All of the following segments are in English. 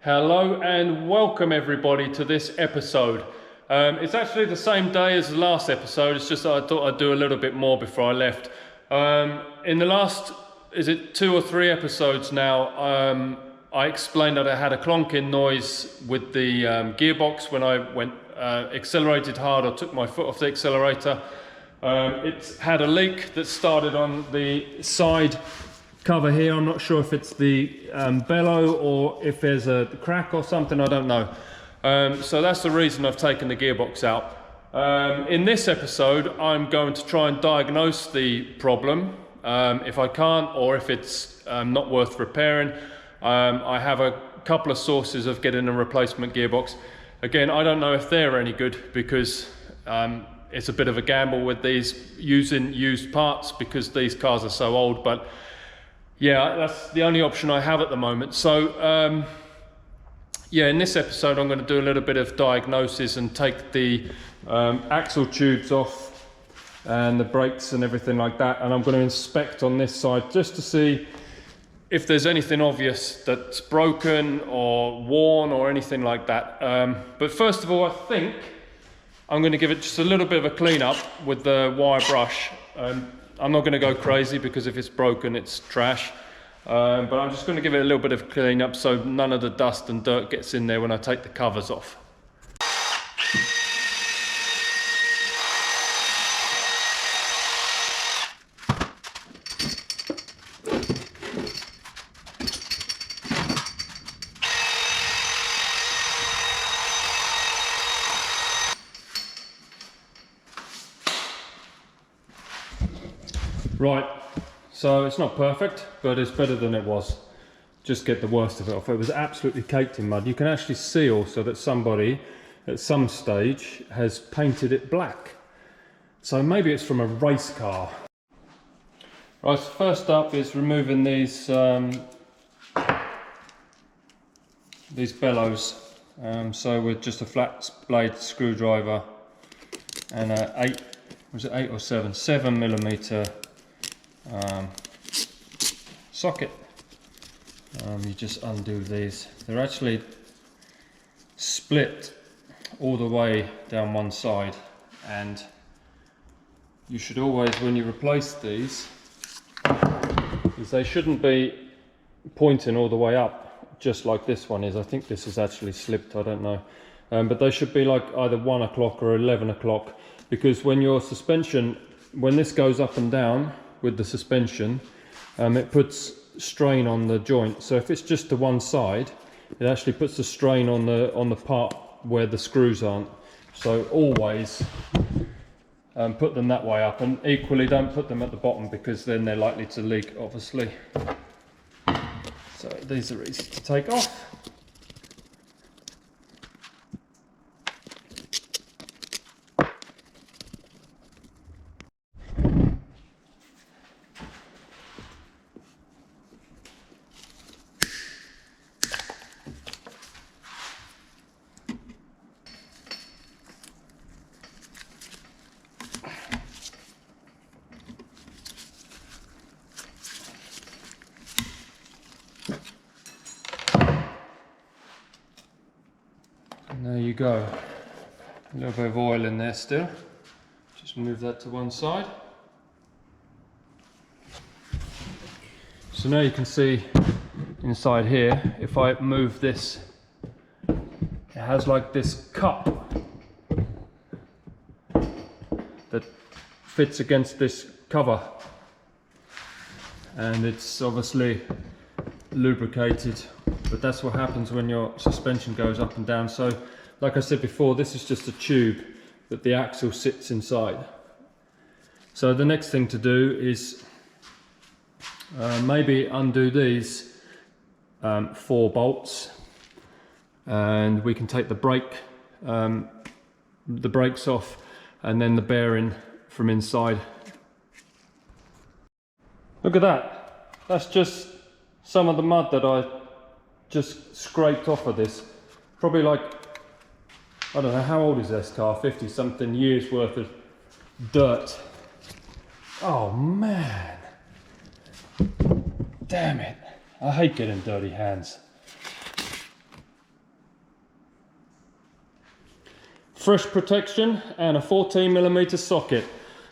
Hello and welcome everybody to this episode. It's actually the same day as the last episode, it's just that I thought I'd do a little bit more before I left. In the last, is it 2 or 3 episodes now, I explained that I had a clonking noise with the gearbox when I went accelerated hard or took my foot off the accelerator. It's had a leak that started on the side cover here. I'm not sure if it's the bellow or if there's a crack or something, I don't know. So that's the reason I've taken the gearbox out. In this episode I'm going to try and diagnose the problem. If I can't, or if it's not worth repairing, I have a couple of sources of getting a replacement gearbox. Again, I don't know if they're any good because it's a bit of a gamble with these using used parts because these cars are so old, but yeah, that's the only option I have at the moment. So yeah, in this episode I'm going to do a little bit of diagnosis and take the axle tubes off and the brakes and everything like that, and I'm going to inspect on this side just to see if there's anything obvious that's broken or worn or anything like that. But first of all, I think I'm going to give it just a little bit of a clean up with the wire brush. I'm not going to go crazy because if it's broken it's trash, but I'm just going to give it a little bit of clean up so none of the dust and dirt gets in there when I take the covers off. Right, so it's not perfect, but it's better than it was. Just get the worst of it off. It was absolutely caked in mud. You can actually see also that somebody at some stage has painted it black. So maybe it's from a race car. Right, so first up is removing these bellows. So with just a flat blade screwdriver and a 8 or 7 millimeter socket. You just undo these. They're actually split all the way down one side, and you should always, when you replace these, is they shouldn't be pointing all the way up just like this one is. I think this is actually slipped, I don't know, but they should be like either 1 o'clock or 11 o'clock, because when your suspension, when this goes up and down with the suspension, it puts strain on the joint. So if it's just to one side, it actually puts the strain on the part where the screws aren't. So always put them that way up, and equally don't put them at the bottom because then they're likely to leak, obviously. So these are easy to take off. And there you go. A little bit of oil in there still. Just move that to one side. So now you can see inside here, if I move this, it has like this cup that fits against this cover, and it's obviously lubricated, but that's what happens when your suspension goes up and down. So like I said before, this is just a tube that the axle sits inside. So the next thing to do is maybe undo these 4 bolts, and we can take the brakes off, and then the bearing from inside. Look at that. That's just some of the mud that I just scraped off of this. Probably like, I don't know, how old is this car? 50 something years worth of dirt. Oh man. Damn it. I hate getting dirty hands. fresh protection and a 14mm socket.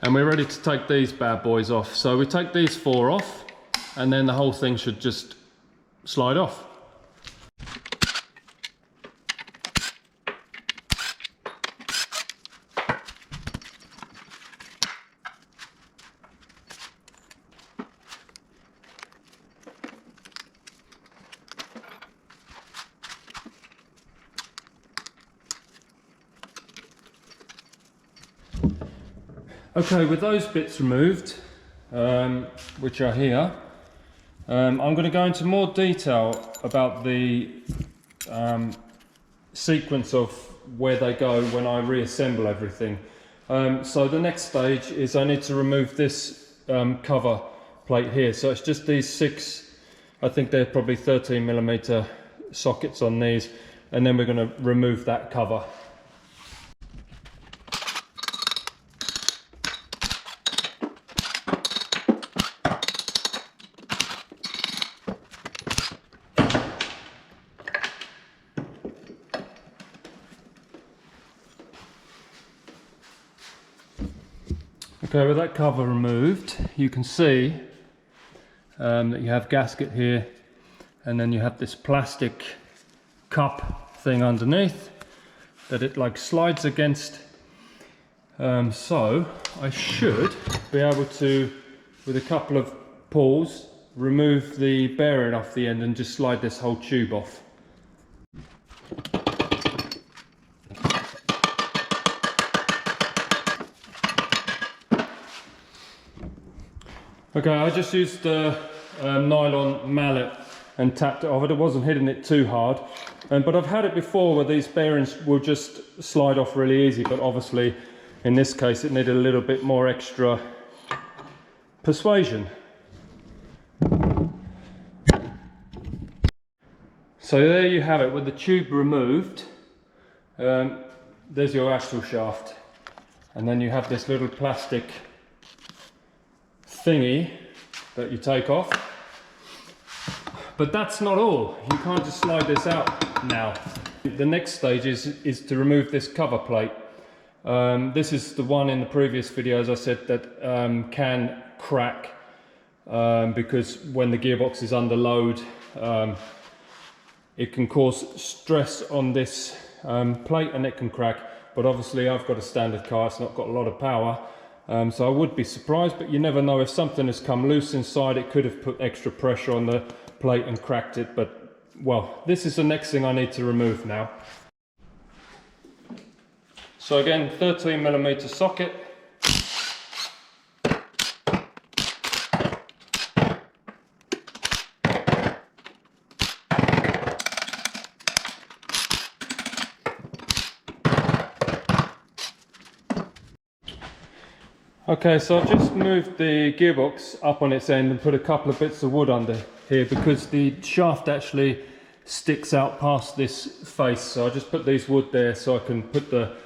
And we're ready to take these bad boys off. So we take these 4 off and then the whole thing should just slide off. Okay, with those bits removed, which are here, I'm going to go into more detail about the sequence of where they go when I reassemble everything. So the next stage is I need to remove this cover plate here. So it's just these 6, I think they're probably 13mm sockets on these, and then we're going to remove that cover. Okay, with that cover removed, you can see that you have gasket here, and then you have this plastic cup thing underneath that it like slides against. So I should be able to, with a couple of pulls, remove the bearing off the end and just slide this whole tube off. Okay, I just used the nylon mallet and tapped it off. It wasn't hitting it too hard, but I've had it before where these bearings will just slide off really easy, but obviously in this case it needed a little bit more extra persuasion. So there you have it, with the tube removed. There's your axle shaft, and then you have this little plastic thingy that you take off. But that's not all. You can't just slide this out now. The next stage is to remove this cover plate. This is the one in the previous video, as I said, that can crack because when the gearbox is under load, it can cause stress on this plate and it can crack. But obviously I've got a standard car, it's not got a lot of power. So I would be surprised, but you never know. If something has come loose inside, it could have put extra pressure on the plate and cracked it. But, well, this is the next thing I need to remove now. So again, 13mm socket. Okay, so I've just moved the gearbox up on its end and put a couple of bits of wood under here because the shaft actually sticks out past this face. So I just put these wood there so I can put the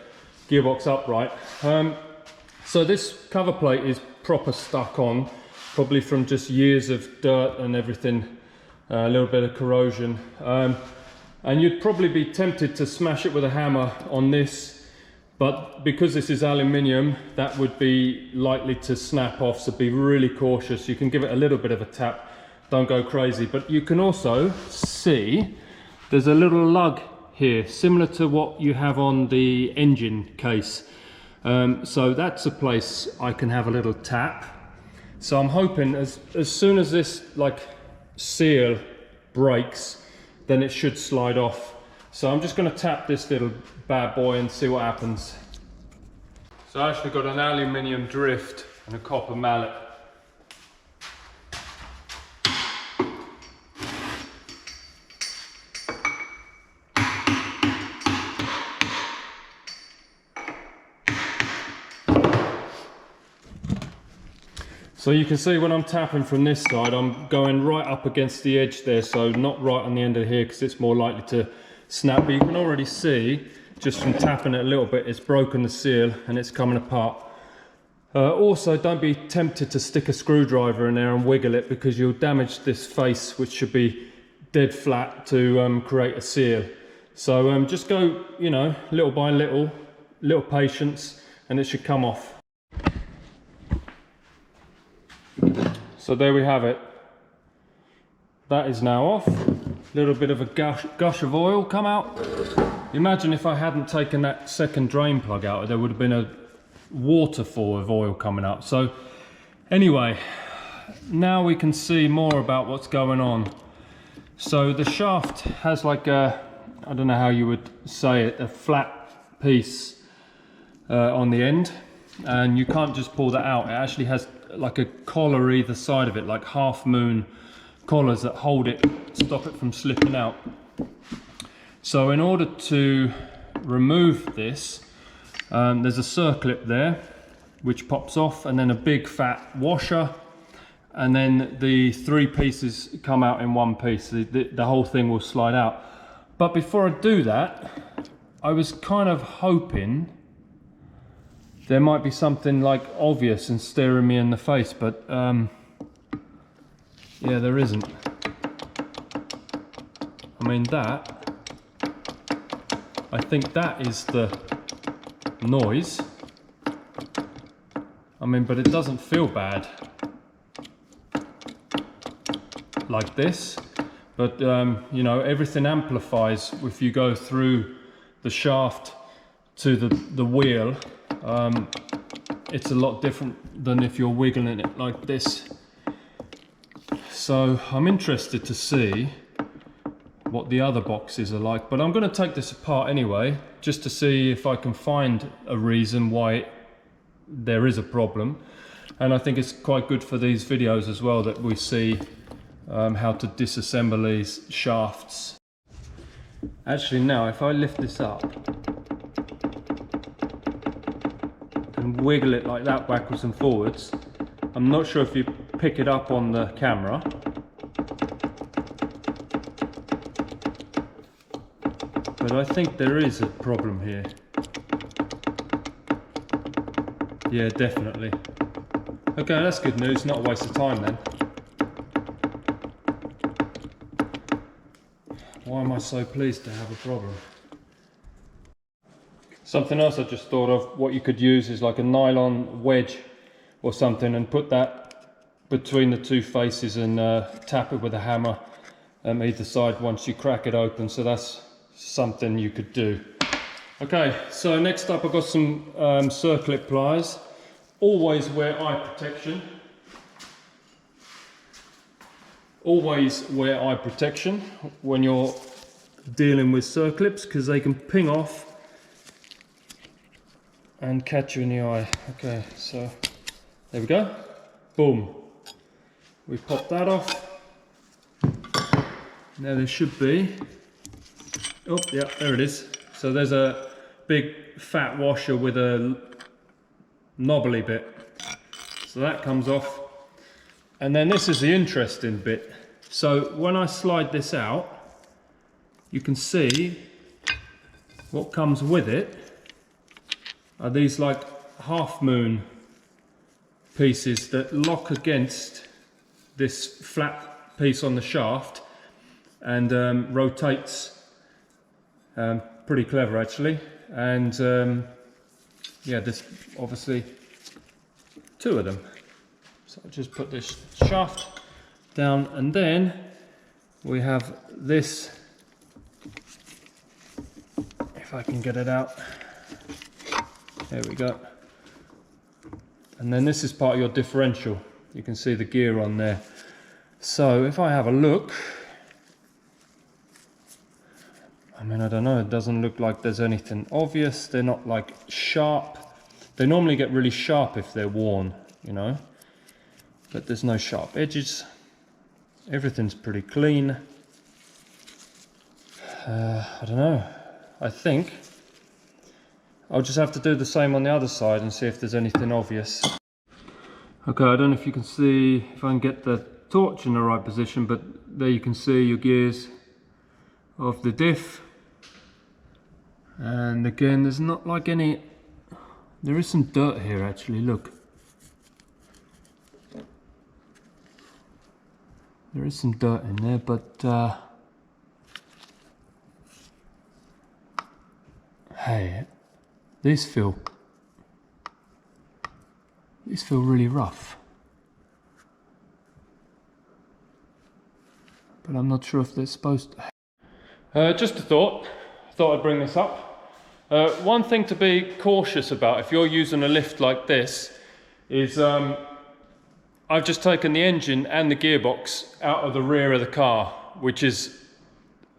gearbox upright. So this cover plate is proper stuck on, probably from just years of dirt and everything, a little bit of corrosion. And you'd probably be tempted to smash it with a hammer on this, but because this is aluminium, that would be likely to snap off, so be really cautious. You can give it a little bit of a tap, don't go crazy. But you can also see there's a little lug here, similar to what you have on the engine case. So that's a place I can have a little tap. So I'm hoping as soon as this like seal breaks, then it should slide off. So I'm just going to tap this little bad boy and see what happens. So I actually got an aluminium drift and a copper mallet. So you can see when I'm tapping from this side, I'm going right up against the edge there, so not right on the end of here because it's more likely to snap. But you can already see, just from tapping it a little bit, it's broken the seal and it's coming apart. Also, don't be tempted to stick a screwdriver in there and wiggle it because you'll damage this face, which should be dead flat, to create a seal. So just go, you know, little by little, little patience and it should come off. So there we have it. That is now off. A little bit of a gush of oil come out. Imagine if I hadn't taken that second drain plug out, there would have been a waterfall of oil coming out. So anyway, now we can see more about what's going on. So the shaft has like a, I don't know how you would say it, a flat piece on the end, and you can't just pull that out. It actually has like a collar either side of it, like half moon collars that hold it, stop it from slipping out. So in order to remove this, there's a circlip there which pops off, and then a big fat washer, and then the three pieces come out in one piece. The whole thing will slide out. But before I do that, I was kind of hoping there might be something like obvious and staring me in the face, but yeah, there isn't. I mean, that, I think that is the noise. I mean, but it doesn't feel bad like this. But you know, everything amplifies if you go through the shaft to the wheel. It's a lot different than if you're wiggling it like this. So I'm interested to see what the other boxes are like, but I'm going to take this apart anyway, just to see if I can find a reason why there is a problem. And I think it's quite good for these videos as well, that we see how to disassemble these shafts. Actually, now if I lift this up and wiggle it like that backwards and forwards, I'm not sure if you pick it up on the camera, but I think there is a problem here. Yeah, definitely. Okay, that's good news, not a waste of time then. Why am I so pleased to have a problem? Something else I just thought of, what you could use is like a nylon wedge or something, and put that between the two faces and tap it with a hammer either side once you crack it open. So that's something you could do. Okay, so next up I've got some circlip pliers. Always wear eye protection. Always wear eye protection when you're dealing with circlips, because they can ping off and catch you in the eye. Okay, so there we go. Boom. We pop that off. Now there should be, oh yeah, there it is. So there's a big fat washer with a knobbly bit. So that comes off. And then this is the interesting bit. So when I slide this out, you can see what comes with it are these like half moon pieces that lock against this flat piece on the shaft and rotates. Pretty clever actually. And yeah, there's obviously two of them. So I'll just put this shaft down, and then we have this, if I can get it out, there we go. And then this is part of your differential. You can see the gear on there. So if I have a look, I mean, I don't know, it doesn't look like there's anything obvious. They're not like sharp. They normally get really sharp if they're worn, you know, but there's no sharp edges. Everything's pretty clean. I don't know. I think I'll just have to do the same on the other side and see if there's anything obvious. Okay, I don't know if you can see, if I can get the torch in the right position, but there you can see your gears of the diff. And again, there's not like any, there is some dirt here actually, look. There is some dirt in there, but hey, These feel really rough. But I'm not sure if they're supposed to. Just a thought. Thought I'd bring this up. One thing to be cautious about if you're using a lift like this is I've just taken the engine and the gearbox out of the rear of the car, which is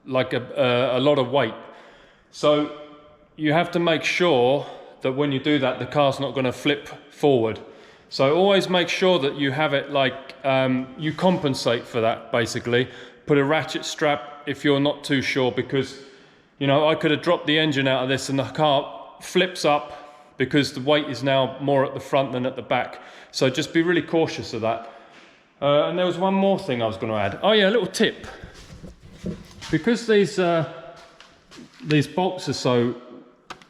like a lot of weight. So you have to make sure that when you do that, the car's not going to flip forward. So always make sure that you have it like, you compensate for that basically. Put a ratchet strap if you're not too sure, because, you know, I could have dropped the engine out of this and the car flips up because the weight is now more at the front than at the back. So just be really cautious of that. And there was one more thing I was going to add. Oh yeah, a little tip. Because these bolts are so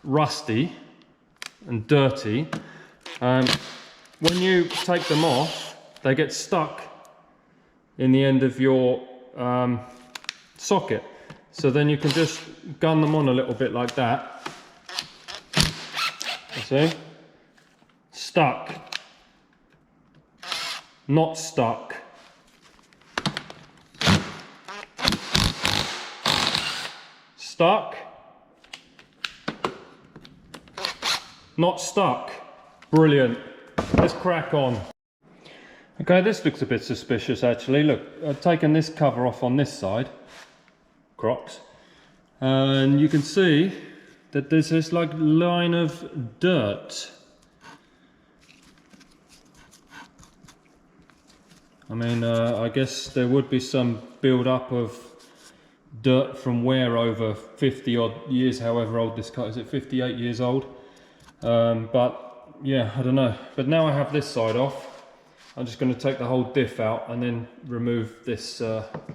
rusty and dirty, when you take them off, they get stuck in the end of your socket. So then you can just gun them on a little bit like that. You see? Stuck. Not stuck. Stuck. Not stuck. Brilliant. Let's crack on. Okay, this looks a bit suspicious actually. Look, I've taken this cover off on this side, Crocs, and you can see that there's this like line of dirt. I mean, I guess there would be some build up of dirt from wear over 50 odd years, however old this car is. It 58 years old? But yeah, I don't know. But now I have this side off. I'm just going to take the whole diff out and then remove this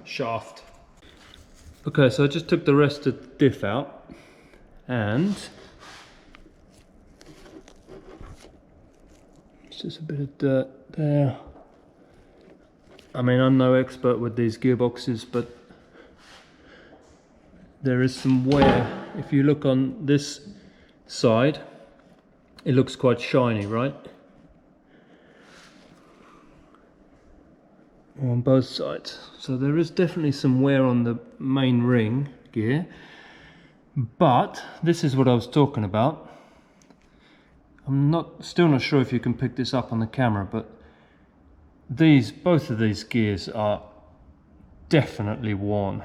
shaft. Okay, so I just took the rest of the diff out, and it's just a bit of dirt there. I mean, I'm no expert with these gearboxes, but there is some wear. If you look on this side, it looks quite shiny, right? On both sides. So there is definitely some wear on the main ring gear. But this is what I was talking about. I'm still not sure if you can pick this up on the camera, but both of these gears are definitely worn.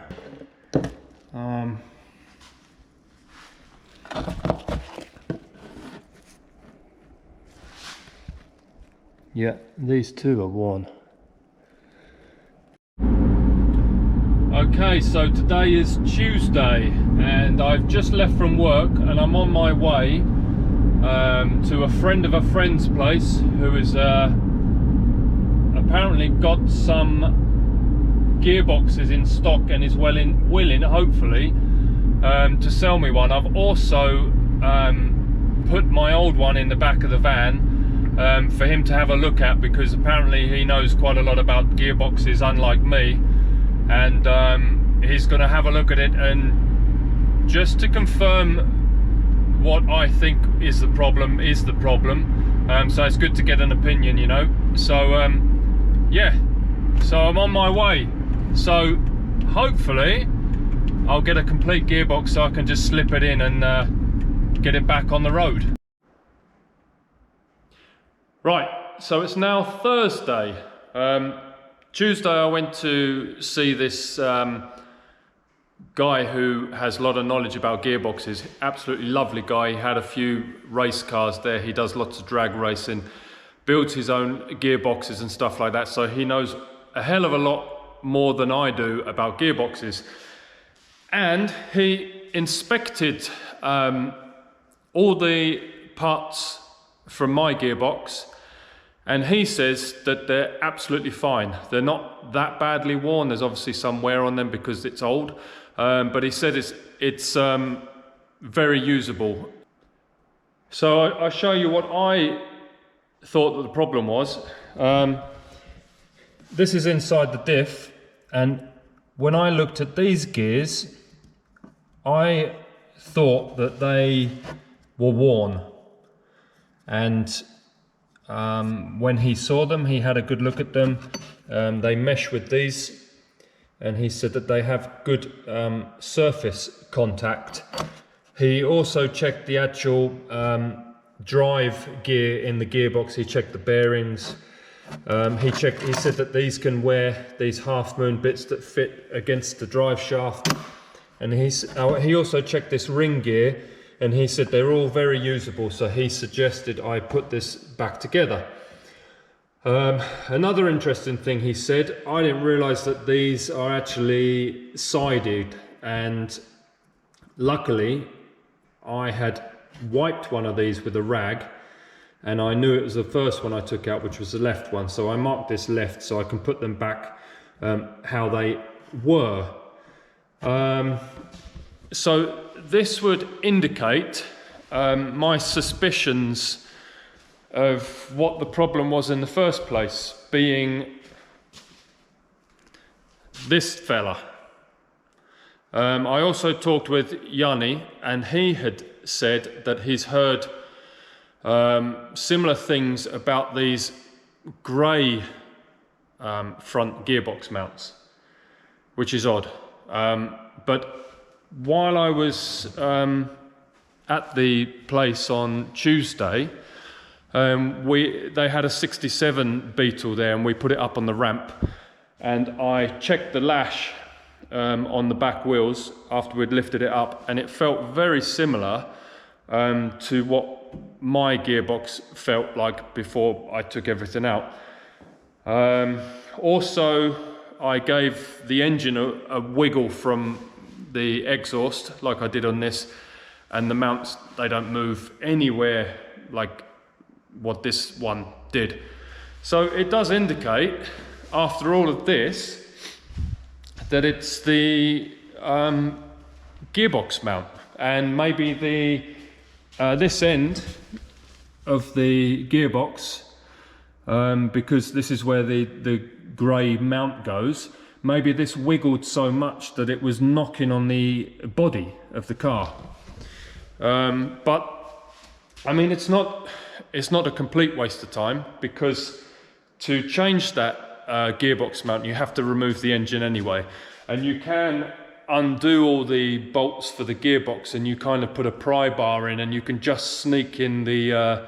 Yeah, these two are worn. Okay, so today is Tuesday and I've just left from work and I'm on my way to a friend of a friend's place who is apparently got some gearboxes in stock and is willing, hopefully, to sell me one. I've also put my old one in the back of the van for him to have a look at, because apparently he knows quite a lot about gearboxes, unlike me. And he's going to have a look at it, and just to confirm what I think is the problem. So it's good to get an opinion, you know. So yeah, so I'm on my way. So hopefully I'll get a complete gearbox so I can just slip it in and get it back on the road. Right, so it's now Thursday. Tuesday I went to see this guy who has a lot of knowledge about gearboxes. Absolutely lovely guy. He had a few race cars there. He does lots of drag racing, builds his own gearboxes and stuff like that. So he knows a hell of a lot more than I do about gearboxes. And he inspected all the parts from my gearbox, and he says that they're absolutely fine. They're not that badly worn. There's obviously some wear on them because it's old, but he said it's very usable. So I'll show you what I thought that the problem was. This is inside the diff, and when I looked at these gears, I thought that they were worn. And when he saw them, he had a good look at them. They mesh with these, and he said that they have good surface contact. He also checked the actual drive gear in the gearbox. He checked the bearings. He said that these can wear these half moon bits that fit against the drive shaft. And he also checked this ring gear, and he said they're all very usable, so he suggested I put this back together. Another interesting thing he said, I didn't realise that these are actually sided, and luckily I had wiped one of these with a rag, and I knew it was the first one I took out, which was the left one, so I marked this left so I can put them back how they were. So this would indicate my suspicions of what the problem was in the first place, being this fella. I also talked with Yanni, and he had said that he's heard similar things about these grey front gearbox mounts, which is odd. But while I was at the place on Tuesday, they had a 67 Beetle there, and we put it up on the ramp, and I checked the lash on the back wheels after we'd lifted it up, and it felt very similar to what my gearbox felt like before I took everything out. Also, I gave the engine a wiggle from the exhaust like I did on this, and the mounts, they don't move anywhere like what this one did. So it does indicate, after all of this, that it's the gearbox mount, and maybe the this end of the gearbox, because this is where the grey mount goes. Maybe this wiggled so much that it was knocking on the body of the car. But I mean, it's not a complete waste of time, because to change that gearbox mount, you have to remove the engine anyway, and you can undo all the bolts for the gearbox, and you kind of put a pry bar in, and you can just sneak in the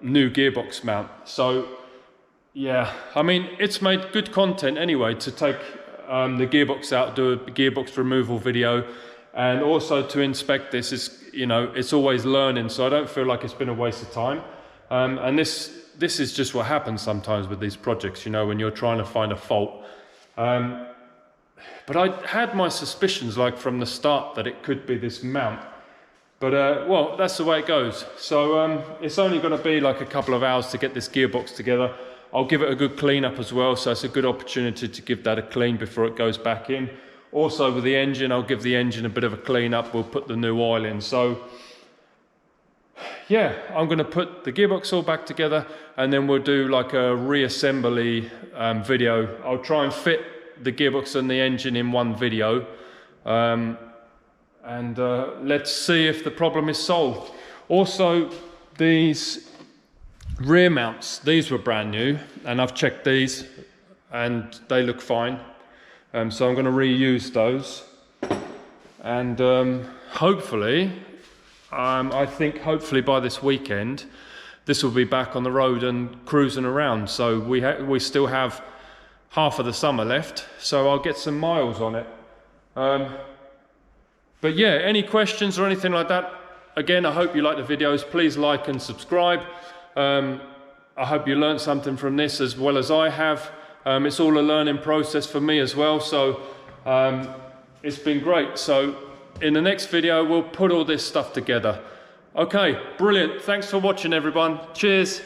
new gearbox mount. So yeah, I mean, it's made good content anyway to take the gearbox out, do a gearbox removal video, and also to inspect this. Is, you know, it's always learning, so I don't feel like it's been a waste of time. And this is just what happens sometimes with these projects, you know, when you're trying to find a fault. But I had my suspicions, like from the start, that it could be this mount. But well, that's the way it goes. So it's only going to be like a couple of hours to get this gearbox together. I'll give it a good clean up as well, so it's a good opportunity to give that a clean before it goes back in. Also with the engine, I'll give the engine a bit of a clean up. We'll put the new oil in. So yeah, I'm going to put the gearbox all back together, and then we'll do like a reassembly video. I'll try and fit the gearbox and the engine in one video, and let's see if the problem is solved. Also, these rear mounts, these were brand new, and I've checked these and they look fine. So I'm going to reuse those, and hopefully, I think hopefully by this weekend, this will be back on the road and cruising around. So we still have half of the summer left, so I'll get some miles on it. But yeah, any questions or anything like that, again, I hope you like the videos. Please like and subscribe. I hope you learned something from this as well as I have. It's all a learning process for me as well, so it's been great. So in the next video, we'll put all this stuff together. Okay, brilliant. Thanks for watching, everyone. Cheers.